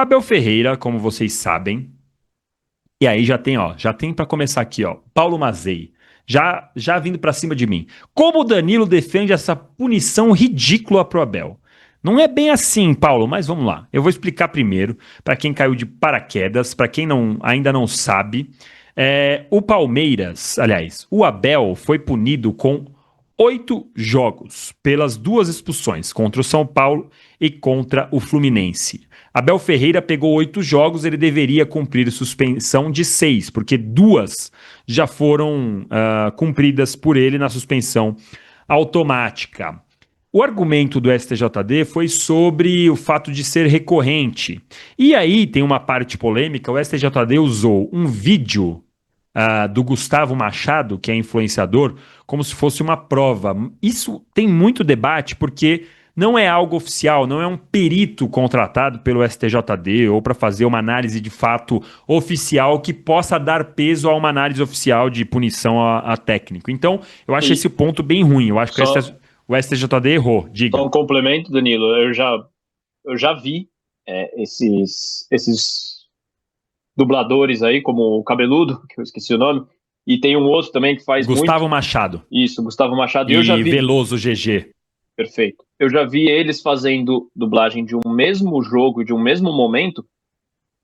Abel Ferreira, como vocês sabem, e aí já tem para começar aqui, ó, Paulo Mazei, já vindo para cima de mim. Como o Danilo defende essa punição ridícula pro Abel? Não é bem assim, Paulo, mas vamos lá. Eu vou explicar primeiro, para quem caiu de paraquedas, para quem ainda não sabe. O Palmeiras, aliás, o Abel foi punido com 8 jogos pelas 2 expulsões, contra o São Paulo e contra o Fluminense. Abel Ferreira pegou 8 jogos, ele deveria cumprir suspensão de 6, porque 2 já foram cumpridas por ele na suspensão automática. O argumento do STJD foi sobre o fato de ser recorrente. E aí tem uma parte polêmica, o STJD usou um vídeo do Gustavo Machado, que é influenciador, como se fosse uma prova. Isso tem muito debate, porque não é algo oficial, não é um perito contratado pelo STJD ou para fazer uma análise de fato oficial que possa dar peso a uma análise oficial de punição a técnico. Então, eu acho esse E ponto bem ruim. Eu acho que só, o STJD errou. só Diga. um complemento, Danilo. Eu já vi esses dubladores aí, como o Cabeludo, que eu esqueci o nome, e tem um outro também que faz muito Gustavo Machado isso, Gustavo Machado. E eu já e vi, Veloso GG. perfeito. Eu já vi eles fazendo dublagem de um mesmo jogo, de um mesmo momento,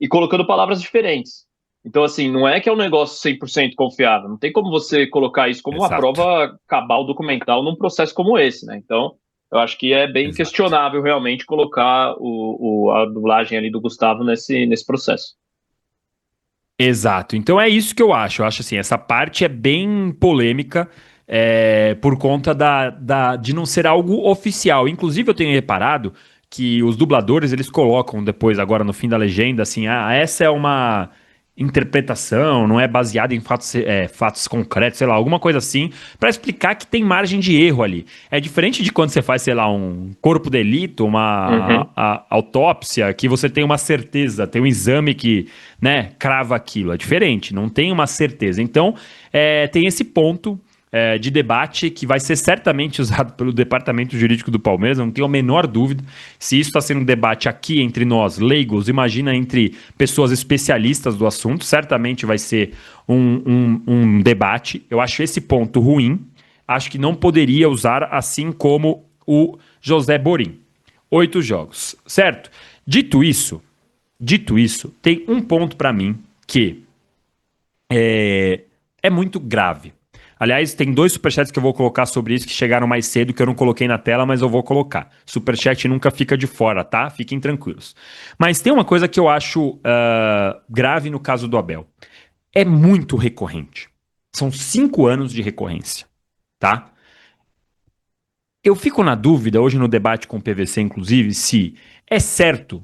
e colocando palavras diferentes. Então, assim, não é que é um negócio 100% confiável. Não tem como você colocar isso como uma Exato. prova cabal documental num processo como esse, né? Então, eu acho que é bem Exato. questionável realmente colocar a dublagem ali do Gustavo nesse processo. Exato. Então é isso que eu acho. Eu acho assim, essa parte é bem polêmica por conta de não ser algo oficial. Inclusive, eu tenho reparado que os dubladores eles colocam depois, agora no fim da legenda, assim, essa é uma interpretação, não é baseada em fatos concretos, sei lá, alguma coisa assim, para explicar que tem margem de erro ali. É diferente de quando você faz, sei lá, um corpo de delito, uma Uhum. autópsia, que você tem uma certeza, tem um exame que, né, crava aquilo. É diferente, não tem uma certeza. Então, tem esse ponto de debate que vai ser certamente usado pelo departamento jurídico do Palmeiras, não tenho a menor dúvida. Se isso está sendo um debate aqui entre nós, leigos, imagina entre pessoas especialistas do assunto, certamente vai ser um debate. Eu acho esse ponto ruim, acho que não poderia usar assim como o José Borim. 8 jogos, certo? Dito isso, Dito isso, tem um ponto para mim que é muito grave. Aliás, tem 2 superchats que eu vou colocar sobre isso que chegaram mais cedo, que eu não coloquei na tela, mas eu vou colocar. Superchat nunca fica de fora, tá? Fiquem tranquilos. Mas tem uma coisa que eu acho grave no caso do Abel. É muito recorrente. São 5 anos de recorrência, tá? Eu fico na dúvida, hoje no debate com o PVC, inclusive, se é certo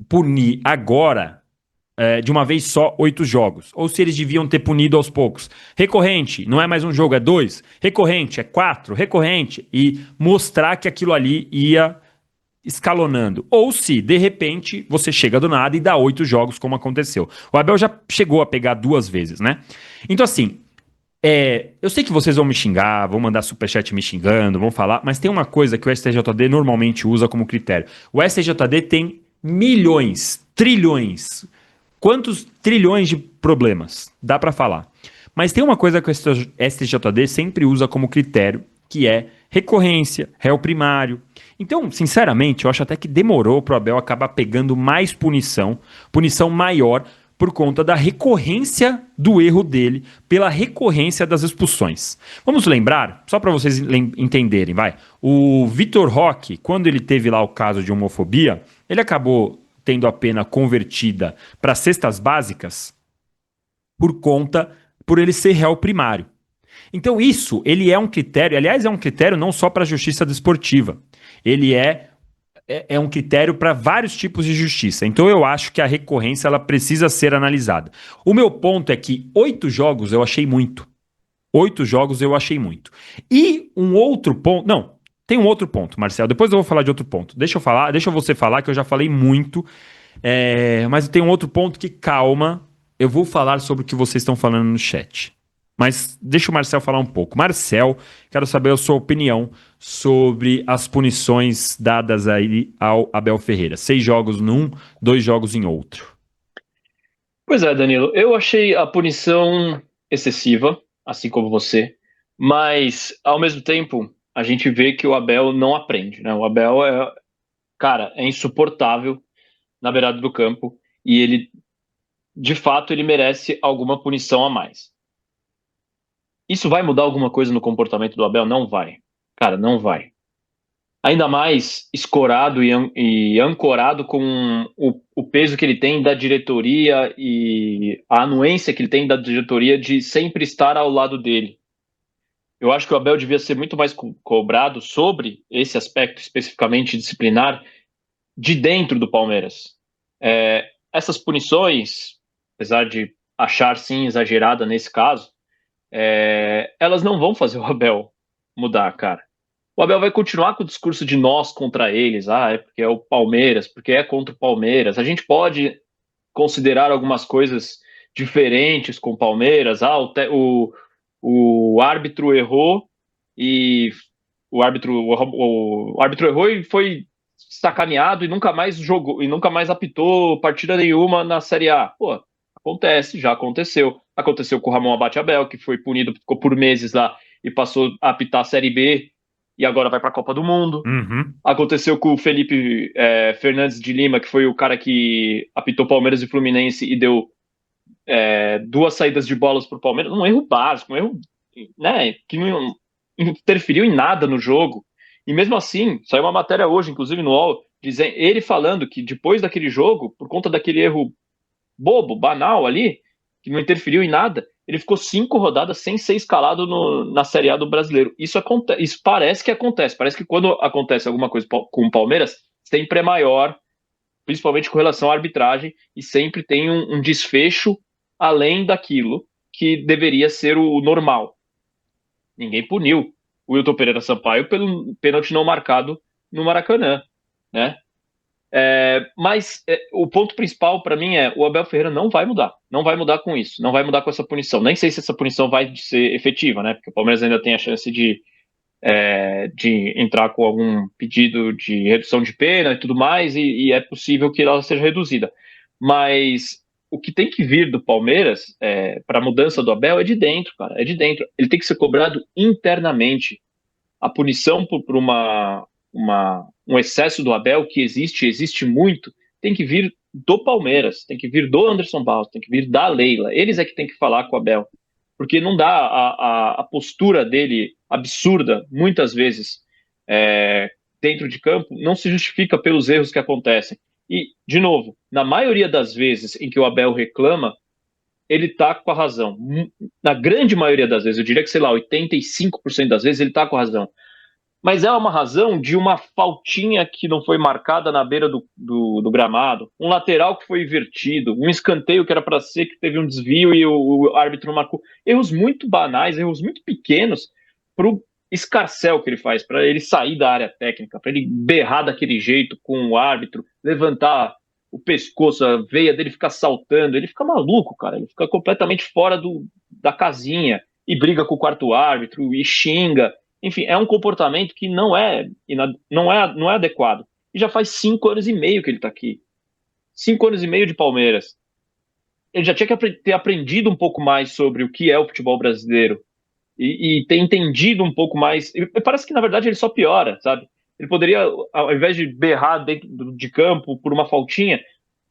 punir agora de uma vez só 8 jogos. Ou se eles deviam ter punido aos poucos. Recorrente, não é mais um jogo, é 2. Recorrente, é 4. Recorrente. E mostrar que aquilo ali ia escalonando. Ou se, de repente, você chega do nada e dá 8 jogos, como aconteceu. O Abel já chegou a pegar 2 vezes, né? Então, assim, eu sei que vocês vão me xingar, vão mandar superchat me xingando, vão falar, mas tem uma coisa que o STJD normalmente usa como critério. O STJD tem milhões, trilhões. Quantos trilhões de problemas? Dá para falar. Mas tem uma coisa que o STJD sempre usa como critério, que é recorrência, réu primário. Então, sinceramente, eu acho até que demorou para o Abel acabar pegando mais punição maior, por conta da recorrência do erro dele, pela recorrência das expulsões. Vamos lembrar, só para vocês entenderem, vai. O Vitor Roque, quando ele teve lá o caso de homofobia, ele acabou tendo a pena convertida para cestas básicas por ele ser réu primário. Então isso, ele é um critério, aliás, é um critério não só para a justiça desportiva, ele é um critério para vários tipos de justiça. Então eu acho que a recorrência ela precisa ser analisada. O meu ponto é que 8 jogos eu achei muito. 8 jogos eu achei muito. E um outro ponto. Não, tem um outro ponto, Marcelo. Depois eu vou falar de outro ponto. Deixa você falar, que eu já falei muito. Mas tem um outro ponto que, calma, eu vou falar sobre o que vocês estão falando no chat. Mas deixa o Marcel falar um pouco. Marcel, quero saber a sua opinião sobre as punições dadas aí ao Abel Ferreira. 6 jogos num, 2 jogos em outro. Pois é, Danilo, eu achei a punição excessiva, assim como você, mas ao mesmo tempo a gente vê que o Abel não aprende, né? O Abel cara, é insuportável na beirada do campo e ele, de fato, ele merece alguma punição a mais. Isso vai mudar alguma coisa no comportamento do Abel? Não vai. Cara, não vai. Ainda mais escorado e ancorado com o peso que ele tem da diretoria e a anuência que ele tem da diretoria de sempre estar ao lado dele. Eu acho que o Abel devia ser muito mais cobrado sobre esse aspecto especificamente disciplinar de dentro do Palmeiras. Essas punições, apesar de achar sim exagerada nesse caso, elas não vão fazer o Abel mudar, cara. O Abel vai continuar com o discurso de nós contra eles. É porque é o Palmeiras, porque é contra o Palmeiras. A gente pode considerar algumas coisas diferentes com o Palmeiras. O árbitro errou e o árbitro errou e foi sacaneado e nunca mais jogou e nunca mais apitou partida nenhuma na Série A. Pô, acontece, já aconteceu. Aconteceu com o Ramon Abate Abel, que foi punido, ficou por meses lá e passou a apitar a Série B e agora vai para a Copa do Mundo. Uhum. Aconteceu com o Felipe Fernandes de Lima, que foi o cara que apitou Palmeiras e Fluminense e deu 2 saídas de bolas para o Palmeiras. Um erro básico, um erro, né, que não interferiu em nada no jogo. E mesmo assim, saiu uma matéria hoje, inclusive no UOL, dizendo, ele falando que depois daquele jogo, por conta daquele erro bobo, banal ali, que não interferiu em nada, ele ficou 5 rodadas sem ser escalado na Série A do Brasileiro. Isso parece que acontece. Parece que quando acontece alguma coisa com o Palmeiras, sempre é maior, principalmente com relação à arbitragem, e sempre tem um desfecho além daquilo que deveria ser o normal. Ninguém puniu o Wilton Pereira Sampaio pelo pênalti não marcado no Maracanã, né? Mas o ponto principal para mim o Abel Ferreira não vai mudar com isso, não vai mudar com essa punição. Nem sei se essa punição vai ser efetiva, né? Porque o Palmeiras ainda tem a chance de entrar com algum pedido de redução de pena e tudo mais, e é possível que ela seja reduzida. Mas o que tem que vir do Palmeiras para a mudança do Abel é de dentro, cara, é de dentro. Ele tem que ser cobrado internamente. A punição por um excesso do Abel, que existe muito, tem que vir do Palmeiras, tem que vir do Anderson Barros, tem que vir da Leila. Eles é que tem que falar com o Abel. Porque não dá a postura dele absurda, muitas vezes, dentro de campo, não se justifica pelos erros que acontecem. E, de novo, na maioria das vezes em que o Abel reclama, ele tá com a razão. Na grande maioria das vezes, eu diria que, sei lá, 85% das vezes ele tá com a razão. Mas é uma razão de uma faltinha que não foi marcada na beira do gramado, um lateral que foi invertido, um escanteio que era para ser que teve um desvio e o árbitro não marcou. Erros muito banais, erros muito pequenos para o escarcéu que ele faz, para ele sair da área técnica, para ele berrar daquele jeito com o árbitro, levantar o pescoço, a veia dele ficar saltando. Ele fica maluco, cara. Ele fica completamente fora da casinha e briga com o quarto árbitro e xinga. Enfim, é um comportamento que não é adequado. E já faz 5 anos e meio que ele está aqui. 5 anos e meio de Palmeiras. Ele já tinha que ter aprendido um pouco mais sobre o que é o futebol brasileiro e ter entendido um pouco mais. E parece que, na verdade, ele só piora, sabe? Ele poderia, ao invés de berrar dentro de campo por uma faltinha,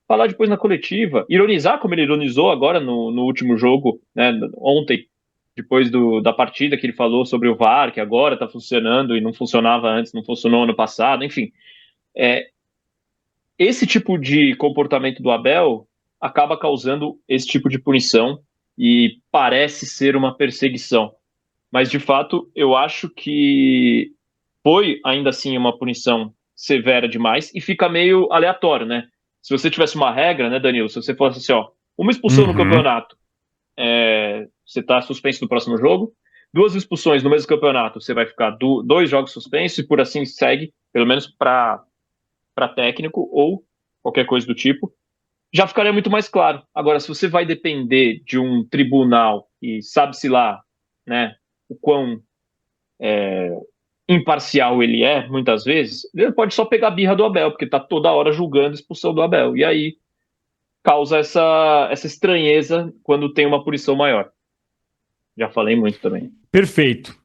falar depois na coletiva, ironizar como ele ironizou agora no último jogo, né, ontem, depois da partida que ele falou sobre o VAR, que agora está funcionando e não funcionava antes, não funcionou ano passado, enfim. Esse tipo de comportamento do Abel acaba causando esse tipo de punição e parece ser uma perseguição. Mas, de fato, eu acho que foi ainda assim uma punição severa demais e fica meio aleatório, né? Se você tivesse uma regra, né, Danilo, se você fosse assim, ó, uma expulsão no campeonato, você está suspenso no próximo jogo. 2 expulsões no mesmo campeonato, você vai ficar 2 jogos suspensos e por assim segue, pelo menos para técnico ou qualquer coisa do tipo. Já ficaria muito mais claro. Agora, se você vai depender de um tribunal e sabe-se lá, né, o quão imparcial ele é, muitas vezes, ele pode só pegar a birra do Abel, porque tá toda hora julgando a expulsão do Abel. E aí causa essa estranheza quando tem uma punição maior. Já falei muito também. Perfeito.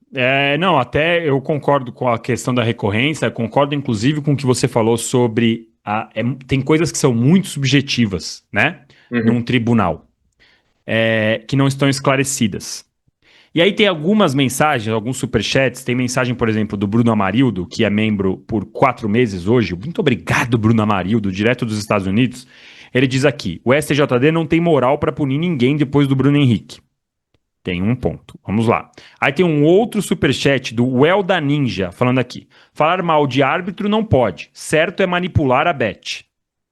Não, até eu concordo com a questão da recorrência, concordo inclusive com o que você falou sobre tem coisas que são muito subjetivas, né? Num tribunal, que não estão esclarecidas. E aí tem algumas mensagens, alguns superchats, tem mensagem, por exemplo, do Bruno Amarildo, que é membro por 4 meses hoje. Muito obrigado, Bruno Amarildo, direto dos Estados Unidos. Ele diz aqui, o STJD não tem moral para punir ninguém depois do Bruno Henrique. Tem um ponto. Vamos lá. Aí tem um outro superchat do Well da Ninja, falando aqui. Falar mal de árbitro não pode. Certo é manipular a bet.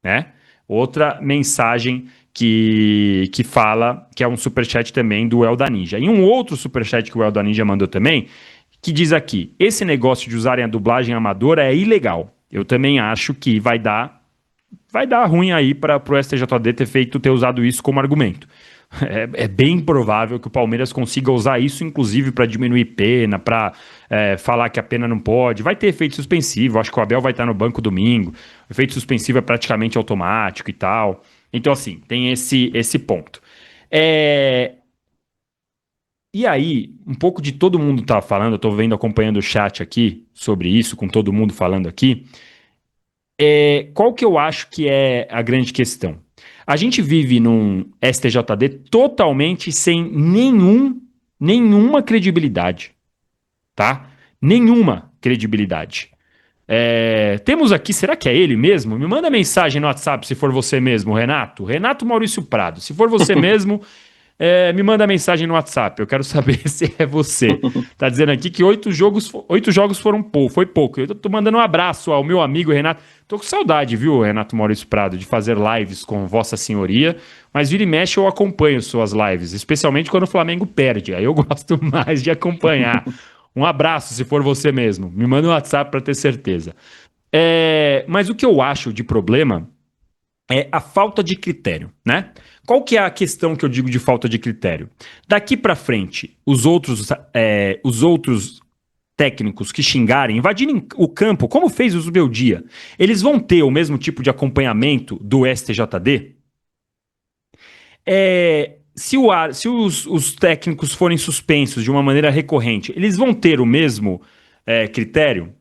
Né? Outra mensagem que fala, que é um superchat também do El da Ninja. E um outro superchat que o El da Ninja mandou também, que diz aqui, esse negócio de usarem a dublagem amadora é ilegal. Eu também acho que vai dar ruim aí para o STJD ter usado isso como argumento. É bem provável que o Palmeiras consiga usar isso, inclusive, para diminuir pena, para falar que a pena não pode. Vai ter efeito suspensivo, acho que o Abel vai estar no banco domingo. O efeito suspensivo é praticamente automático e tal. Então, assim, tem esse ponto. E aí, um pouco de todo mundo tá falando, eu tô acompanhando o chat aqui sobre isso, com todo mundo falando aqui. Qual que eu acho que é a grande questão? A gente vive num STJD totalmente sem nenhuma credibilidade, tá? Nenhuma credibilidade. Temos aqui, será que é ele mesmo? Me manda mensagem no WhatsApp se for você mesmo, Renato. Renato Maurício Prado. Se for você mesmo, me manda mensagem no WhatsApp. Eu quero saber se é você. Tá dizendo aqui que 8 jogos foi pouco. Eu tô mandando um abraço ao meu amigo Renato. Tô com saudade, viu, Renato Maurício Prado, de fazer lives com Vossa Senhoria. Mas vira e mexe eu acompanho suas lives, especialmente quando o Flamengo perde. Aí eu gosto mais de acompanhar. Um abraço, se for você mesmo. Me manda um WhatsApp para ter certeza. Mas o que eu acho de problema é a falta de critério, né? Qual que é a questão que eu digo de falta de critério? Daqui para frente, os outros técnicos que xingarem, invadirem o campo, como fez o Zubeldia, eles vão ter o mesmo tipo de acompanhamento do STJD? Se os técnicos forem suspensos de uma maneira recorrente, eles vão ter o mesmo critério?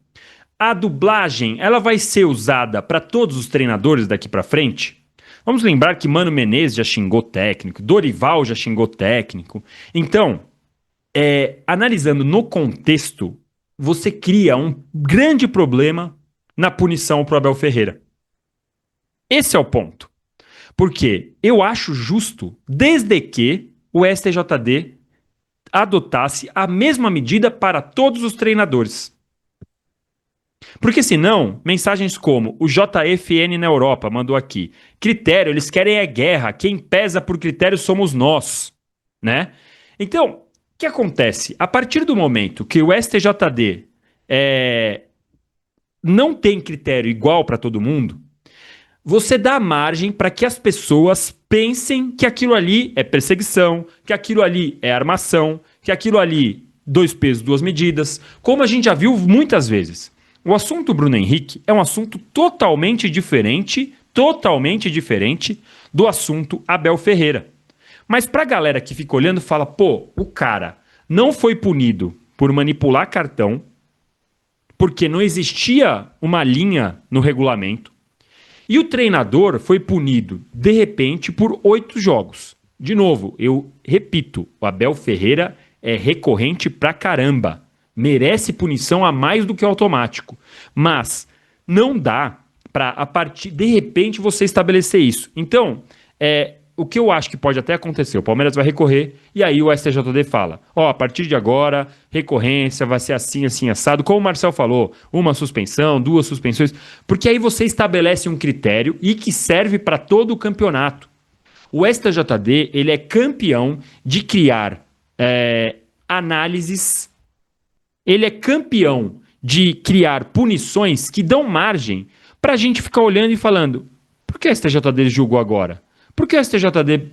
A dublagem, ela vai ser usada para todos os treinadores daqui para frente? Vamos lembrar que Mano Menezes já xingou técnico, Dorival já xingou técnico. Então, analisando no contexto, você cria um grande problema na punição para o Abel Ferreira. Esse é o ponto. Porque eu acho justo, desde que o STJD adotasse a mesma medida para todos os treinadores. Porque senão, mensagens como o JFN na Europa mandou aqui, critério, eles querem guerra, quem pesa por critério somos nós, né? Então, o que acontece? A partir do momento que o STJD não tem critério igual para todo mundo, você dá margem para que as pessoas pensem que aquilo ali é perseguição, que aquilo ali é armação, que aquilo ali, 2 pesos, 2 medidas, como a gente já viu muitas vezes. O assunto Bruno Henrique é um assunto totalmente diferente do assunto Abel Ferreira. Mas pra galera que fica olhando, fala, pô, o cara não foi punido por manipular cartão, porque não existia uma linha no regulamento, e o treinador foi punido, de repente, por 8 jogos. De novo, eu repito, o Abel Ferreira é recorrente pra caramba. Merece punição a mais do que o automático. Mas não dá para, a partir de repente, você estabelecer isso. Então, o que eu acho que pode até acontecer, o Palmeiras vai recorrer e aí o STJD fala, a partir de agora, recorrência vai ser assim, assim, assado. Como o Marcel falou, 1 suspensão, 2 suspensões, porque aí você estabelece um critério e que serve para todo o campeonato. O STJD, ele é campeão de criar análises. Ele é campeão de criar punições que dão margem para a gente ficar olhando e falando, por que o STJD julgou agora? Por que o STJD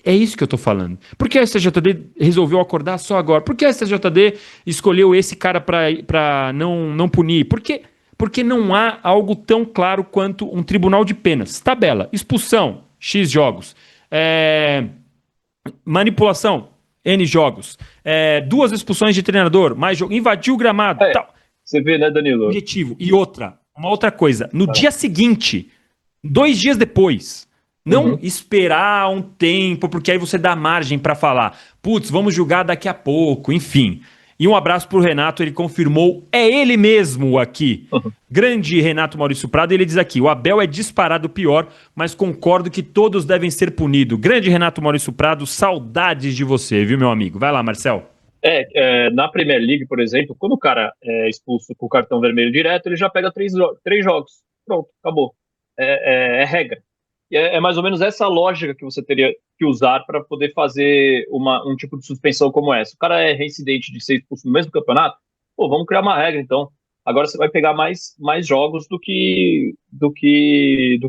É isso que eu tô falando. Por que a STJD resolveu acordar só agora? Por que a STJD escolheu esse cara para não punir? Porque não há algo tão claro quanto um tribunal de penas. Tabela, expulsão, X jogos. Manipulação, N jogos. Duas expulsões de treinador, mais jogo. Invadiu o gramado, É, tal. você vê, né, Danilo? Objetivo. E uma outra coisa. No dia seguinte, 2 dias depois, não Uhum. esperar um tempo, porque aí você dá margem para falar, putz, vamos julgar daqui a pouco, enfim. E um abraço pro Renato, ele confirmou, é ele mesmo aqui. Grande Renato Maurício Prado, ele diz aqui, o Abel é disparado pior, mas concordo que todos devem ser punidos. Grande Renato Maurício Prado, saudades de você, viu, meu amigo? Vai lá, Marcel. Na Premier League, por exemplo, quando o cara é expulso com o cartão vermelho direto, ele já pega três jogos. Pronto, acabou. É regra. E é mais ou menos essa lógica que você teria que usar para poder fazer um tipo de suspensão como essa. O cara é reincidente de ser expulso no mesmo campeonato, pô, vamos criar uma regra, então. Agora você vai pegar mais jogos do que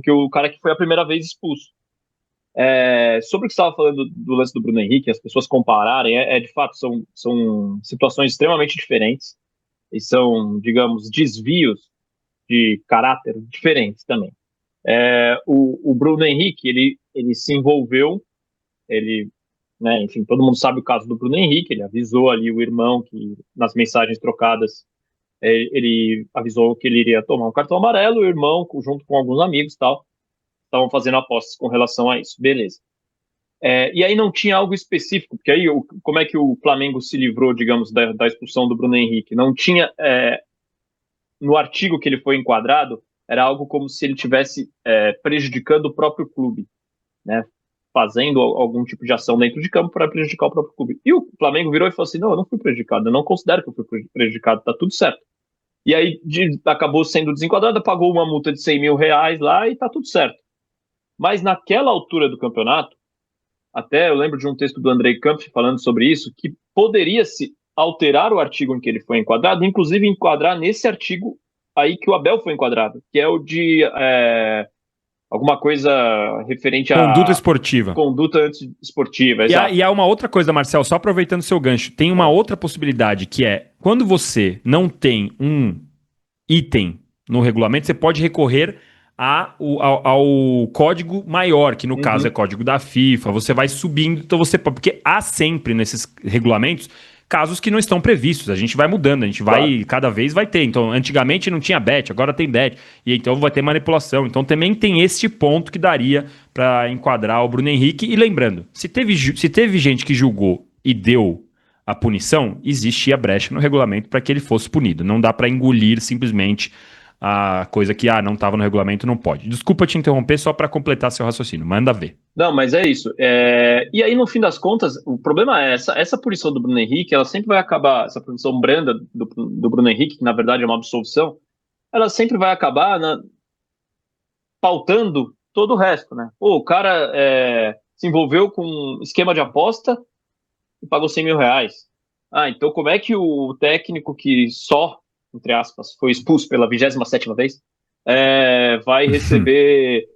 o cara que foi a primeira vez expulso. Sobre o que você estava falando do lance do Bruno Henrique, as pessoas compararem, de fato, são situações extremamente diferentes e são, digamos, desvios de caráter diferentes também. O Bruno Henrique, ele se envolveu, ele, né, enfim, todo mundo sabe o caso do Bruno Henrique, ele avisou ali o irmão que, nas mensagens trocadas, ele avisou que ele iria tomar um cartão amarelo, o irmão, junto com alguns amigos e tal, estavam fazendo apostas com relação a isso, beleza. E aí não tinha algo específico, porque aí como é que o Flamengo se livrou, digamos, da expulsão do Bruno Henrique? Não tinha, no artigo que ele foi enquadrado, era algo como se ele tivesse prejudicando o próprio clube, né? Fazendo algum tipo de ação dentro de campo para prejudicar o próprio clube. E o Flamengo virou e falou assim, não, eu não fui prejudicado, eu não considero que eu fui prejudicado, tá tudo certo. E aí acabou sendo desenquadrado, pagou uma multa de 100 mil reais lá e tá tudo certo. Mas naquela altura do campeonato, até eu lembro de um texto do Andrei Campos falando sobre isso, que poderia-se alterar o artigo em que ele foi enquadrado, inclusive enquadrar nesse artigo aí que o Abel foi enquadrado, que é o de alguma coisa referente Conduta à esportiva. conduta antiesportiva, E exato. há uma outra coisa, Marcel, só aproveitando o seu gancho, tem uma outra possibilidade que é, quando você não tem um item no regulamento, você pode recorrer ao código maior, que no caso é Uhum, código da FIFA, você vai subindo, então você pode, porque há sempre nesses regulamentos casos que não estão previstos, a gente vai mudando, a gente claro. vai, cada vez vai ter, então antigamente não tinha bet, agora tem bet, e então vai ter manipulação, então também tem este ponto que daria para enquadrar o Bruno Henrique, e lembrando, se teve gente que julgou e deu a punição, existia brecha no regulamento para que ele fosse punido. Não dá para engolir simplesmente a coisa que não estava no regulamento, não pode. Desculpa te interromper só para completar seu raciocínio. Manda ver. Não, mas é isso. E aí, no fim das contas, o problema é essa punição do Bruno Henrique, ela sempre vai acabar, essa punição branda do Bruno Henrique, que na verdade é uma absolvição, ela sempre vai acabar pautando todo o resto, né? Pô, o cara se envolveu com um esquema de aposta e pagou 100 mil reais. Então como é que o técnico que só, entre aspas, foi expulso pela 27ª vez, vai receber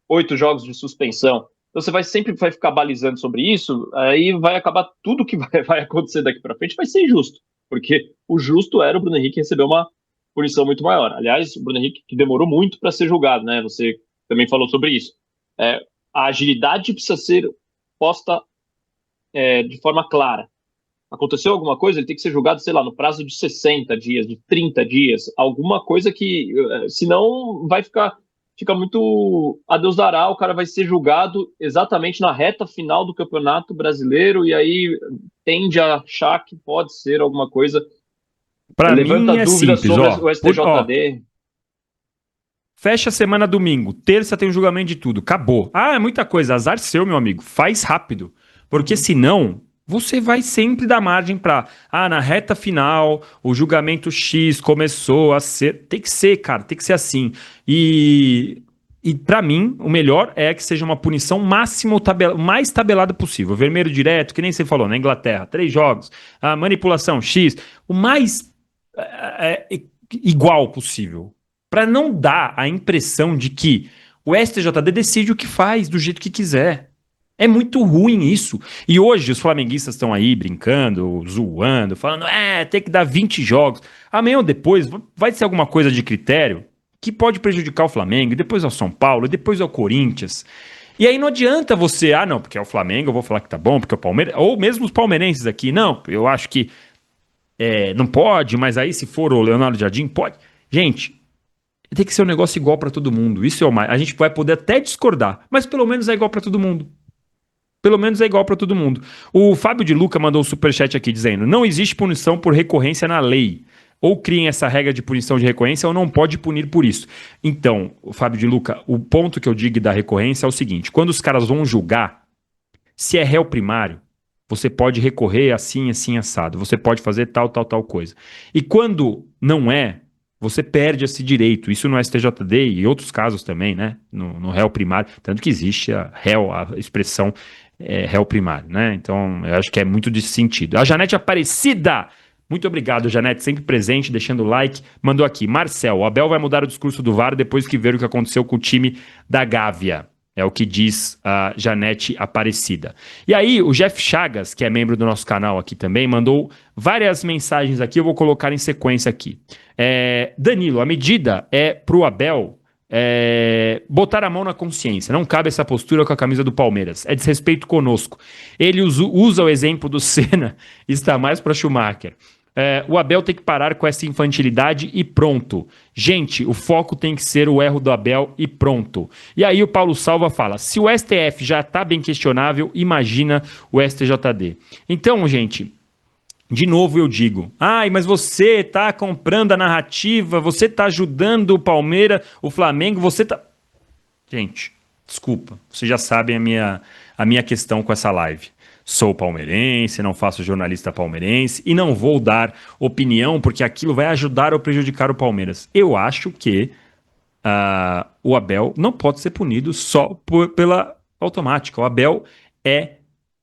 8 jogos de suspensão? Então você sempre vai ficar balizando sobre isso, aí vai acabar tudo que vai acontecer daqui para frente vai ser injusto, porque o justo era o Bruno Henrique receber uma punição muito maior. Aliás, o Bruno Henrique que demorou muito para ser julgado, né? Você também falou sobre isso. A agilidade precisa ser posta de forma clara. Aconteceu alguma coisa, ele tem que ser julgado, sei lá, no prazo de 60 dias, de 30 dias, alguma coisa que, senão fica muito a Deus dará, o cara vai ser julgado exatamente na reta final do Campeonato Brasileiro e aí tende a achar que pode ser alguma coisa, Para levanta mim é dúvidas simples, sobre ó. o STJD. Fecha a semana domingo, terça tem o julgamento de tudo, acabou. É muita coisa, azar seu, meu amigo. Faz rápido, porque Uhum. senão você vai sempre dar margem para, na reta final, o julgamento X começou a ser, tem que ser, cara, tem que ser assim. E para mim, o melhor é que seja uma punição máxima, mais tabelada possível. Vermelho direto, que nem você falou, na Inglaterra, 3 jogos, a manipulação X, o mais igual possível, para não dar a impressão de que o STJD decide o que faz do jeito que quiser. É muito ruim isso. E hoje os flamenguistas estão aí brincando, zoando, falando, tem que dar 20 jogos. Amanhã ou depois vai ser alguma coisa de critério que pode prejudicar o Flamengo, e depois ao São Paulo, e depois ao Corinthians. E aí não adianta você, não, porque é o Flamengo, eu vou falar que tá bom, porque é o Palmeiras, ou mesmo os palmeirenses aqui, não, eu acho que não pode, mas aí se for o Leonardo Jardim, pode. Gente, tem que ser um negócio igual pra todo mundo. Isso é o mais. A gente vai poder até discordar, mas pelo menos é igual pra todo mundo. Pelo menos é igual pra todo mundo. O Fábio de Luca mandou um superchat aqui dizendo: não existe punição por recorrência na lei. Ou criem essa regra de punição de recorrência ou não pode punir por isso. Então, Fábio de Luca, o ponto que eu digo da recorrência é o seguinte: quando os caras vão julgar, se é réu primário, você pode recorrer assim, assim, assado. Você pode fazer tal, tal, tal coisa. E quando não é, você perde esse direito. Isso no STJD e outros casos também, né? No réu primário. Tanto que existe a expressão réu primário, né? Então, eu acho que é muito desse sentido. A Janete Aparecida. Muito obrigado, Janete, sempre presente, deixando o like. Mandou aqui, Marcel, o Abel vai mudar o discurso do VAR depois que ver o que aconteceu com o time da Gávea. É o que diz a Janete Aparecida. E aí, o Jeff Chagas, que é membro do nosso canal aqui também, mandou várias mensagens aqui, eu vou colocar em sequência aqui. Danilo, a medida é pro Abel botar a mão na consciência. Não cabe essa postura com a camisa do Palmeiras. É desrespeito conosco. Ele usa o exemplo do Senna e está mais para Schumacher. O Abel tem que parar com essa infantilidade e pronto. Gente, o foco tem que ser o erro do Abel e pronto. E aí o Paulo Salva fala, se o STF já está bem questionável, imagina o STJD. Então, gente, de novo eu digo, mas você está comprando a narrativa, você está ajudando o Palmeiras, o Flamengo, você está... Gente, desculpa, vocês já sabem a minha questão com essa live. Sou palmeirense, não faço jornalista palmeirense e não vou dar opinião porque aquilo vai ajudar ou prejudicar o Palmeiras. Eu acho que o Abel não pode ser punido só pela automática. O Abel é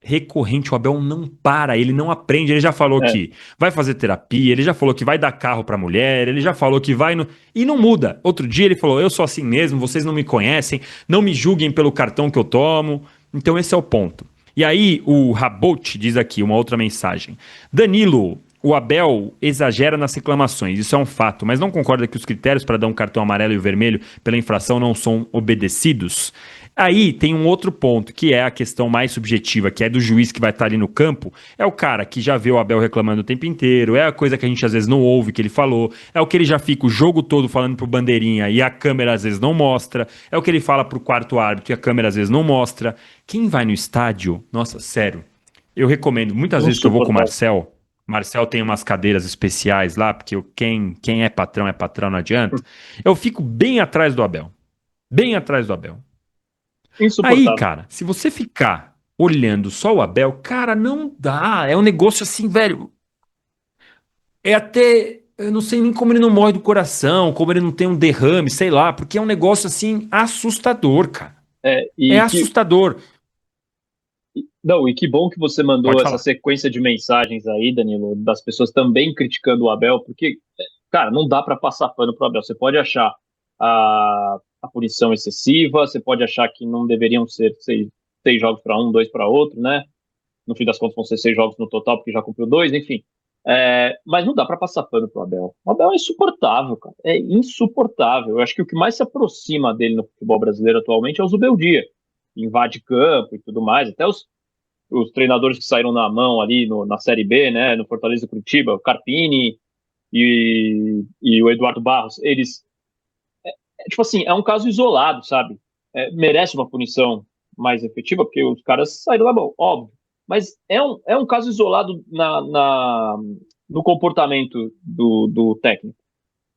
recorrente, o Abel não para, ele não aprende. Ele já falou que vai fazer terapia, ele já falou que vai dar carro pra mulher, ele já falou que vai... E não muda. Outro dia ele falou, eu sou assim mesmo, vocês não me conhecem, não me julguem pelo cartão que eu tomo. Então esse é o ponto. E aí o Rabot diz aqui uma outra mensagem. Danilo, o Abel exagera nas reclamações, isso é um fato, mas não concorda que os critérios para dar um cartão amarelo e vermelho pela infração não são obedecidos? Aí tem um outro ponto, que é a questão mais subjetiva, que é do juiz que vai estar ali no campo. É o cara que já vê o Abel reclamando o tempo inteiro, é a coisa que a gente às vezes não ouve que ele falou, é o que ele já fica o jogo todo falando pro bandeirinha e a câmera às vezes não mostra, é o que ele fala pro quarto árbitro e a câmera às vezes não mostra. Quem vai no estádio, nossa, sério, eu recomendo, muitas vezes que eu vou com o Marcel tem umas cadeiras especiais lá, porque quem é patrão, não adianta. Eu fico bem atrás do Abel. Bem atrás do Abel. Aí, cara, se você ficar olhando só o Abel, cara, não dá. É um negócio assim, velho. É até. Eu não sei nem como ele não morre do coração, como ele não tem um derrame, sei lá, porque é um negócio assim assustador, cara. É assustador. Não, e que bom que você mandou essa sequência de mensagens aí, Danilo, das pessoas também criticando o Abel, porque, cara, não dá para passar pano pro Abel. Você pode achar a punição excessiva, você pode achar que não deveriam ser seis jogos para um, dois para outro, né? No fim das contas vão ser 6 jogos no total, porque já cumpriu 2, enfim. Mas não dá para passar pano pro Abel. O Abel é insuportável, cara. É insuportável. Eu acho que o que mais se aproxima dele no futebol brasileiro atualmente é o Zubeldia. Invade campo e tudo mais. Até os treinadores que saíram na mão ali na Série B, né? No Fortaleza e Curitiba, o Carpini e o Eduardo Barros, eles... tipo assim, é um caso isolado, sabe? Merece uma punição mais efetiva, porque os caras saíram na mão, óbvio. Mas é um caso isolado no comportamento do técnico.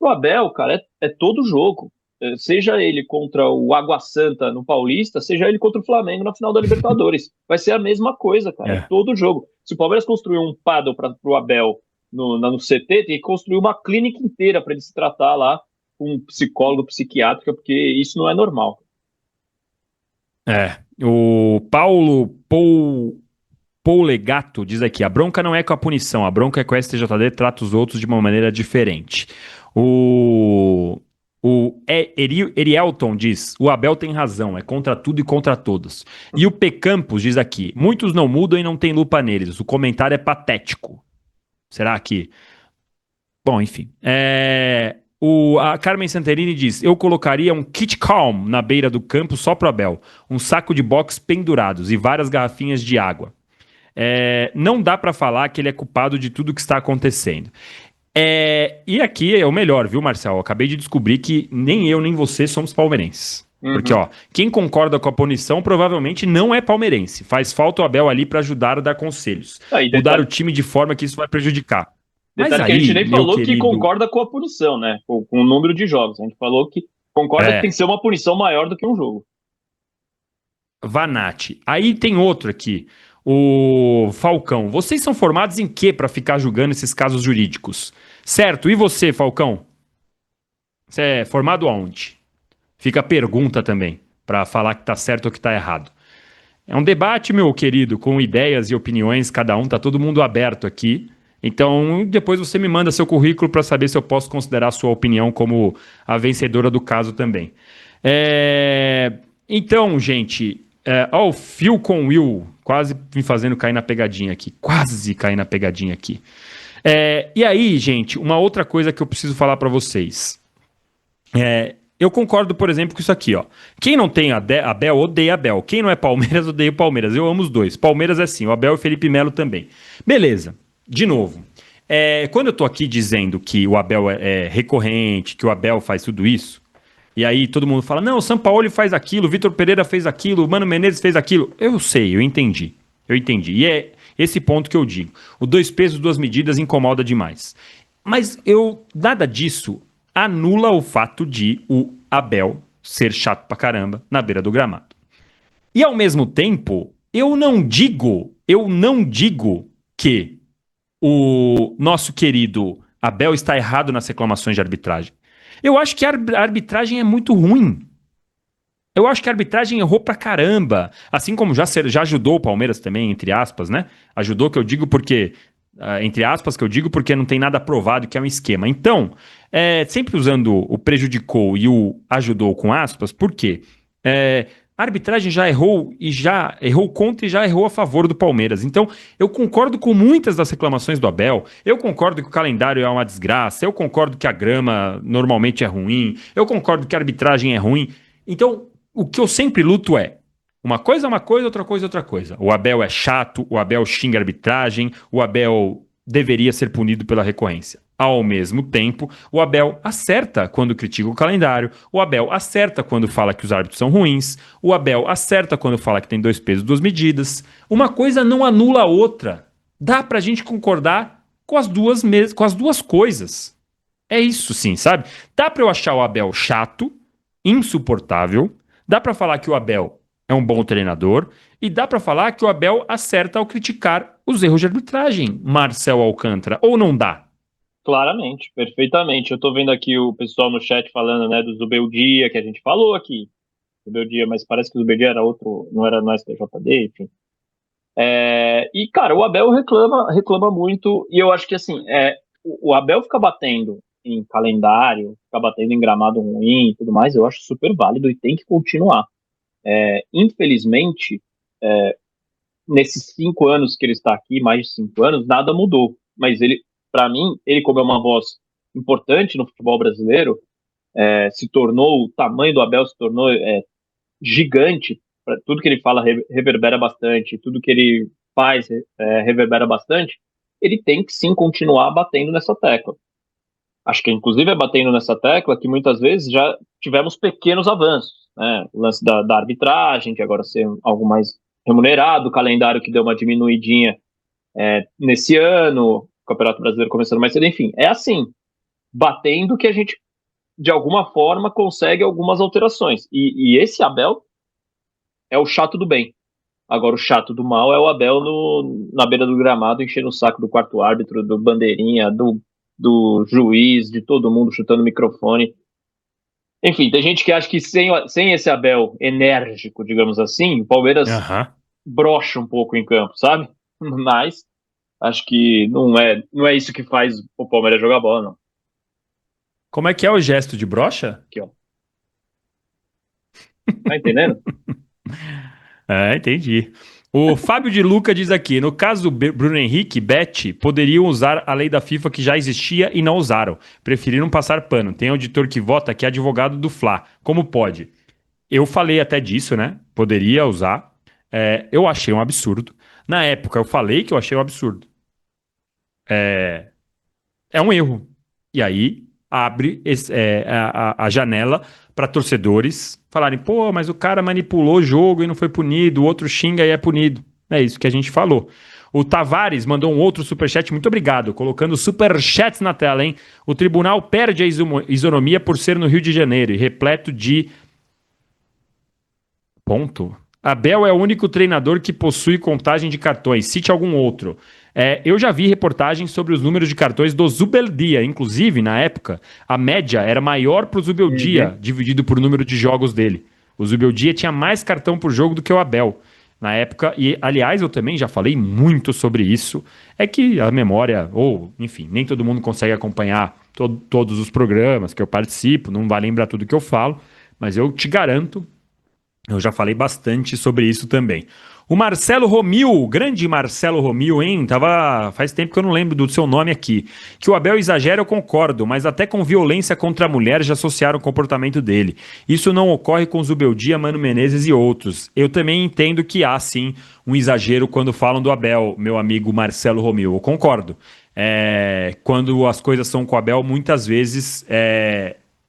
O Abel, cara, é todo jogo. Seja ele contra o Água Santa no Paulista, seja ele contra o Flamengo na final da Libertadores. Vai ser a mesma coisa, cara. É todo jogo. Se o Palmeiras construir um paddle para o Abel no CT, tem que construir uma clínica inteira para ele se tratar lá com um psicólogo, psiquiátrica, porque isso não é normal. O Paul Legato diz aqui, a bronca não é com a punição, a bronca é que o STJD trata os outros de uma maneira diferente. O Erielton diz: o Abel tem razão, é contra tudo e contra todos. E o P. Campos diz aqui: muitos não mudam e não tem lupa neles. O comentário é patético. Será que. Bom, enfim. A Carmen Santerini diz: eu colocaria um kit calm na beira do campo só pro Abel. Um saco de boxe pendurados e várias garrafinhas de água. Não dá pra falar que ele é culpado de tudo que está acontecendo. E aqui é o melhor, viu, Marcel? Eu acabei de descobrir que nem eu nem você somos palmeirenses. Porque, ó, quem concorda com a punição provavelmente não é palmeirense. Faz falta o Abel ali pra ajudar a dar conselhos. Mudar o time de forma que isso vai prejudicar. Mas Detalhe que a gente aí, nem meu falou que querido. concorda com a punição, né? Com o número de jogos. A gente falou que concorda que tem que ser uma punição maior do que um jogo. Vanatti. Aí tem outro aqui. O Falcão. Vocês são formados em quê pra ficar julgando esses casos jurídicos? Certo. E você, Falcão? Você é formado aonde? Fica a pergunta também, pra falar que tá certo ou que tá errado. É um debate, meu querido, com ideias e opiniões, cada um, tá todo mundo aberto aqui. Então, depois você me manda seu currículo para saber se eu posso considerar a sua opinião como a vencedora do caso também. Então, gente, ó, o Phil com Will, quase me fazendo cair na pegadinha aqui, quase cair na pegadinha aqui. E aí, gente, uma outra coisa que eu preciso falar para vocês. Eu concordo, por exemplo, com isso aqui, ó. Quem não tem Abel, odeia Abel. Quem não é Palmeiras, odeia o Palmeiras. Eu amo os dois. Palmeiras é assim, o Abel e o Felipe Melo também. Beleza. De novo. Quando eu tô aqui dizendo que o Abel é recorrente, que o Abel faz tudo isso, e aí todo mundo fala, não, o Sampaoli faz aquilo, o Vitor Pereira fez aquilo, o Mano Menezes fez aquilo. Eu sei, eu entendi. Eu entendi. E é esse ponto que eu digo. O dois pesos, duas medidas incomoda demais. Mas nada disso anula o fato de o Abel ser chato pra caramba na beira do gramado. E ao mesmo tempo, eu não digo que o nosso querido Abel está errado nas reclamações de arbitragem. Eu acho que a arbitragem é muito ruim. Eu acho que a arbitragem errou pra caramba. Assim como já ajudou o Palmeiras também, entre aspas, né? Ajudou, que eu digo porque. Entre aspas, que eu digo porque não tem nada provado que é um esquema. Então, sempre usando o prejudicou e o ajudou com aspas, por quê? A arbitragem já errou e já errou contra e já errou a favor do Palmeiras. Então, eu concordo com muitas das reclamações do Abel. Eu concordo que o calendário é uma desgraça. Eu concordo que a grama normalmente é ruim. Eu concordo que a arbitragem é ruim. Então, o que eu sempre luto é uma coisa, outra coisa, outra coisa. O Abel é chato, o Abel xinga a arbitragem, o Abel deveria ser punido pela recorrência. Ao mesmo tempo, o Abel acerta quando critica o calendário, o Abel acerta quando fala que os árbitros são ruins, o Abel acerta quando fala que tem dois pesos, duas medidas. Uma coisa não anula a outra. Dá pra gente concordar com as duas coisas. É isso sim, sabe? Dá pra eu achar o Abel chato, insuportável, dá pra falar que o Abel é um bom treinador e dá pra falar que o Abel acerta ao criticar os erros de arbitragem, Marcel Alcântara, ou não dá? Claramente, perfeitamente. Eu tô vendo aqui o pessoal no chat falando, né, do Zubeldia, que a gente falou aqui. Zubeldia, mas parece que o Zubeldia era outro, não era no STJD, enfim. E, cara, o Abel reclama muito, e eu acho que, assim, o Abel fica batendo em calendário, fica batendo em gramado ruim e tudo mais, eu acho super válido e tem que continuar. Infelizmente, nesses 5 anos que ele está aqui, mais de 5 anos, nada mudou. Mas ele, para mim, ele como é uma voz importante no futebol brasileiro, se tornou, o tamanho do Abel se tornou gigante. Tudo que ele fala reverbera bastante, tudo que ele faz reverbera bastante. Ele tem que sim continuar batendo nessa tecla. Acho que inclusive é batendo nessa tecla que muitas vezes já tivemos pequenos avanços, né? O lance da arbitragem, que agora ser algo mais remunerado, o calendário que deu uma diminuidinha nesse ano, o Campeonato Brasileiro começando mais cedo, enfim, é assim, batendo que a gente, de alguma forma, consegue algumas alterações. E esse Abel é o chato do bem. Agora, o chato do mal é o Abel na beira do gramado, enchendo o saco do quarto árbitro, do bandeirinha, do juiz, de todo mundo chutando o microfone. Enfim, tem gente que acha que sem esse Abel enérgico, digamos assim, o Palmeiras Aham. brocha um pouco em campo, sabe? Mas acho que não é isso que faz o Palmeiras jogar bola, não. Como é que é o gesto de brocha? Aqui, ó. Tá entendendo? É, entendi. O Fábio de Luca diz aqui: no caso do Bruno Henrique, Bet poderiam usar a lei da FIFA que já existia e não usaram. Preferiram passar pano. Tem auditor que vota que é advogado do Fla. Como pode? Eu falei até disso, né? Poderia usar. Eu achei um absurdo. Na época, eu falei que eu achei um absurdo. É um erro. E aí abre a janela para torcedores falarem: pô, mas o cara manipulou o jogo e não foi punido, o outro xinga e é punido. É isso que a gente falou. O Tavares mandou um outro superchat, muito obrigado, colocando superchats na tela, hein? O tribunal perde a isonomia por ser no Rio de Janeiro e repleto de ponto. Abel é o único treinador que possui contagem de cartões. Cite algum outro. Eu já vi reportagens sobre os números de cartões do Zubeldia. Inclusive, na época, a média era maior para o Uhum. Zubeldia, dividido por número de jogos dele. O Zubeldia tinha mais cartão por jogo do que o Abel na época. E, aliás, eu também já falei muito sobre isso. É que a memória, ou, enfim, nem todo mundo consegue acompanhar todos os programas que eu participo, não vai lembrar tudo que eu falo, mas eu te garanto, eu já falei bastante sobre isso também. O Marcelo Romil, grande Marcelo Romil, hein? Faz tempo que eu não lembro do seu nome aqui. Que o Abel exagera, eu concordo, mas até com violência contra a mulher já associaram o comportamento dele. Isso não ocorre com Zubeldia, Mano Menezes e outros. Eu também entendo que há, sim, um exagero quando falam do Abel, meu amigo Marcelo Romil. Eu concordo. Quando as coisas são com o Abel, muitas vezes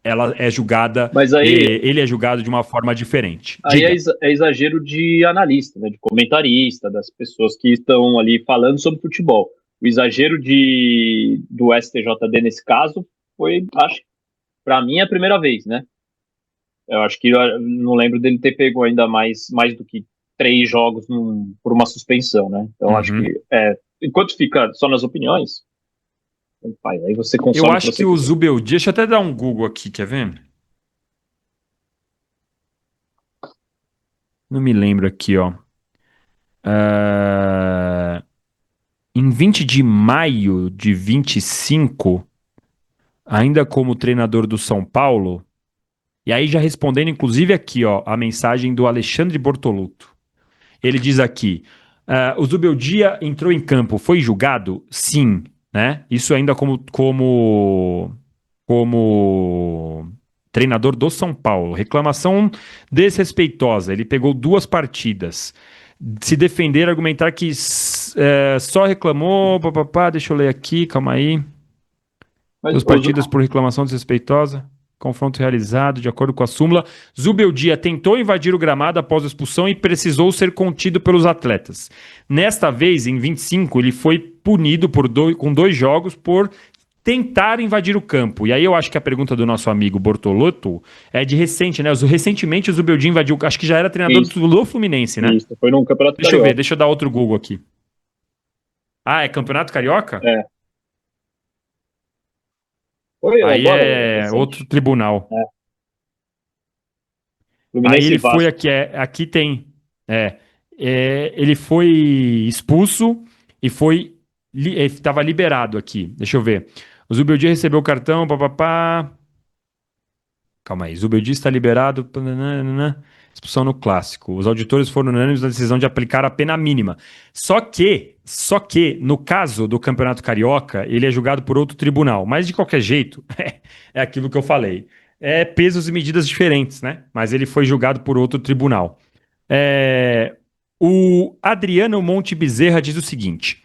ela é julgada, Mas aí, ele é julgado de uma forma diferente. aí Diga. é exagero de analista, né, de comentarista, das pessoas que estão ali falando sobre futebol. O exagero do STJD nesse caso foi, acho, para mim, é a primeira vez, né? Eu acho que eu não lembro dele ter pego ainda mais do que 3 jogos por uma suspensão, né? Então acho Uhum. que enquanto fica só nas opiniões, faz, aí você Eu consome o que acho que você o quiser. Zubeldia, deixa eu até dar um Google aqui, quer ver? Não me lembro aqui, ó. Ah, em 20 de maio de 25, ainda como treinador do São Paulo, e aí já respondendo inclusive aqui, ó, a mensagem do Alexandre Bortoluto. Ele diz aqui: o Zubeldia entrou em campo, foi julgado? Sim, né? Isso ainda como treinador do São Paulo. Reclamação desrespeitosa. Ele pegou 2 partidas. Se defender, argumentar que só reclamou. Papapá, deixa eu ler aqui, calma aí. Mas 2 partidas por reclamação desrespeitosa. Confronto realizado de acordo com a súmula. Zubeldia tentou invadir o gramado após a expulsão e precisou ser contido pelos atletas. Nesta vez, em 25, ele foi punido com 2 jogos por tentar invadir o campo. E aí eu acho que a pergunta do nosso amigo Bortolotto é de recente, né? Recentemente o Zubeldia invadiu, acho que já era treinador isso, do Fluminense, né? isso, foi num Campeonato Deixa eu ver, Carioca. deixa eu dar outro Google aqui. Ah, é Campeonato Carioca? É, foi Aí agora, é outro recente. tribunal. É, Aí Fluminense e ele foi Vasco. aqui, aqui tem. É, ele foi expulso e estava liberado aqui. Deixa eu ver. O Zubeldia recebeu o cartão, papapá. Calma aí. Zubeldia está liberado. Pananana, expulsão no clássico. Os auditores foram unânimes na decisão de aplicar a pena mínima. Só que, no caso do Campeonato Carioca, ele é julgado por outro tribunal. Mas de qualquer jeito, é aquilo que eu falei. É pesos e medidas diferentes, né? Mas ele foi julgado por outro tribunal. É, o Adriano Monte Bezerra diz o seguinte: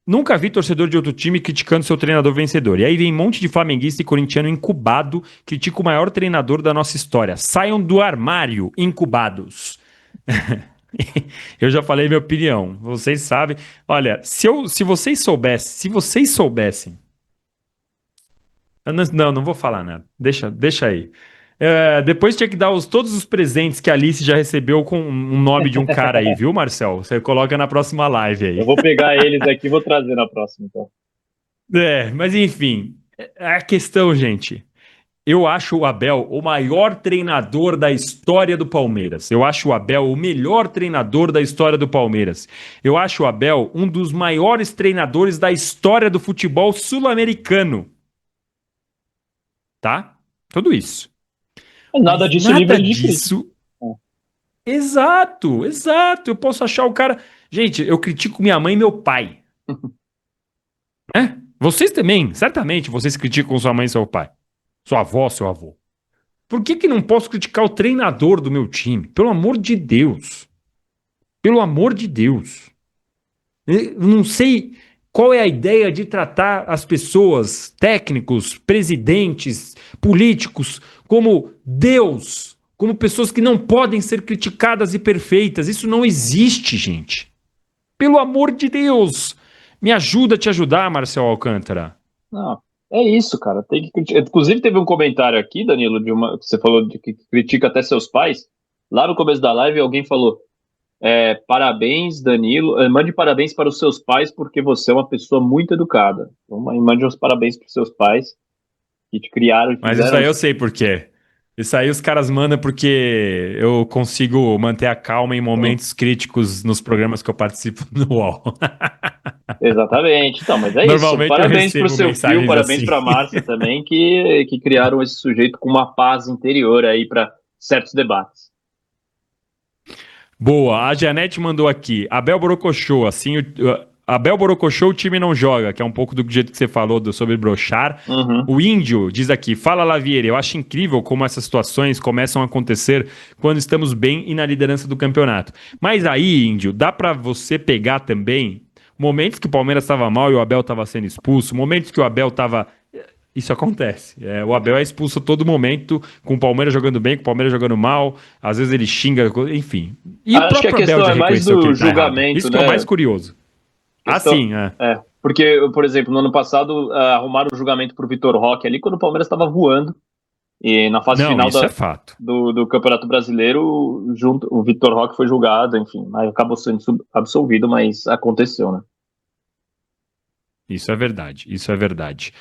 nunca vi torcedor de outro time criticando seu treinador vencedor. E aí vem um monte de flamenguista e corintiano incubado, critica o maior treinador da nossa história. Saiam do armário, incubados. Eu já falei minha opinião. Vocês sabem. Olha, se vocês soubessem. Eu não vou falar nada. Deixa aí. Depois tinha que dar todos os presentes que a Alice já recebeu com um nome de um cara aí, viu, Marcel? Você coloca na próxima live Eu aí. vou pegar eles aqui e vou trazer na próxima, então. Mas enfim, a questão, gente. Eu acho o Abel o maior treinador da história do Palmeiras. Eu acho o Abel o melhor treinador da história do Palmeiras. Eu acho o Abel um dos maiores treinadores da história do futebol sul-americano. tá? Tudo isso. Nada Mas disso nada livre de crítica. disso. Exato, exato. Eu posso achar o cara. Gente, eu critico minha mãe e meu pai. Né? Vocês também, certamente, vocês criticam sua mãe e seu pai. Sua avó, seu avô. Por que que não posso criticar o treinador do meu time? Pelo amor de Deus. Pelo amor de Deus. Eu não sei qual é a ideia de tratar as pessoas, técnicos, presidentes, políticos, como Deus, como pessoas que não podem ser criticadas e perfeitas. Isso não existe, gente. Pelo amor de Deus. Me ajuda a te ajudar, Marcel Alcântara. Não, é isso, cara. Tem que criticar. Inclusive, teve um comentário aqui, Danilo, que você falou de que critica até seus pais. Lá no começo da live, alguém falou: parabéns, Danilo. Mande parabéns para os seus pais, porque você é uma pessoa muito educada. Então, mande os parabéns para os seus pais que te criaram e Mas isso fizeram aí eu isso. sei por quê. Isso aí os caras mandam porque eu consigo manter a calma em Sim, momentos críticos nos programas que eu participo no UOL. exatamente. Então, mas é isso. Normalmente eu Parabéns para o recebo seu Fio, mensagens parabéns assim. para a Márcia também, que criaram esse sujeito com uma paz interior aí para certos debates. Boa, a Janete mandou aqui. Abel Borocochô, assim, Abel Borocochô o time não joga, que é um pouco do jeito que você falou sobre broxar. Uhum. O Índio diz aqui, fala Lavieri, eu acho incrível como essas situações começam a acontecer quando estamos bem e na liderança do campeonato. Mas aí, Índio, dá pra você pegar também momentos que o Palmeiras estava mal e o Abel estava sendo expulso, momentos que o Abel estava. Isso acontece. O Abel é expulso a todo momento, com o Palmeiras jogando bem, com o Palmeiras jogando mal. Às vezes ele xinga, enfim. E o Acho que a próprio Abel questão já é mais reconheceu que do ele tá errado. julgamento, Isso que é o mais né? curioso. Ah, Questão, sim, é. porque, por exemplo, no ano passado arrumaram o julgamento pro Vitor Roque ali quando o Palmeiras estava voando e na fase Não, final isso é fato. do Campeonato Brasileiro, o Vitor Roque foi julgado, enfim, aí acabou sendo absolvido, mas aconteceu, né? Isso é verdade. Isso é verdade.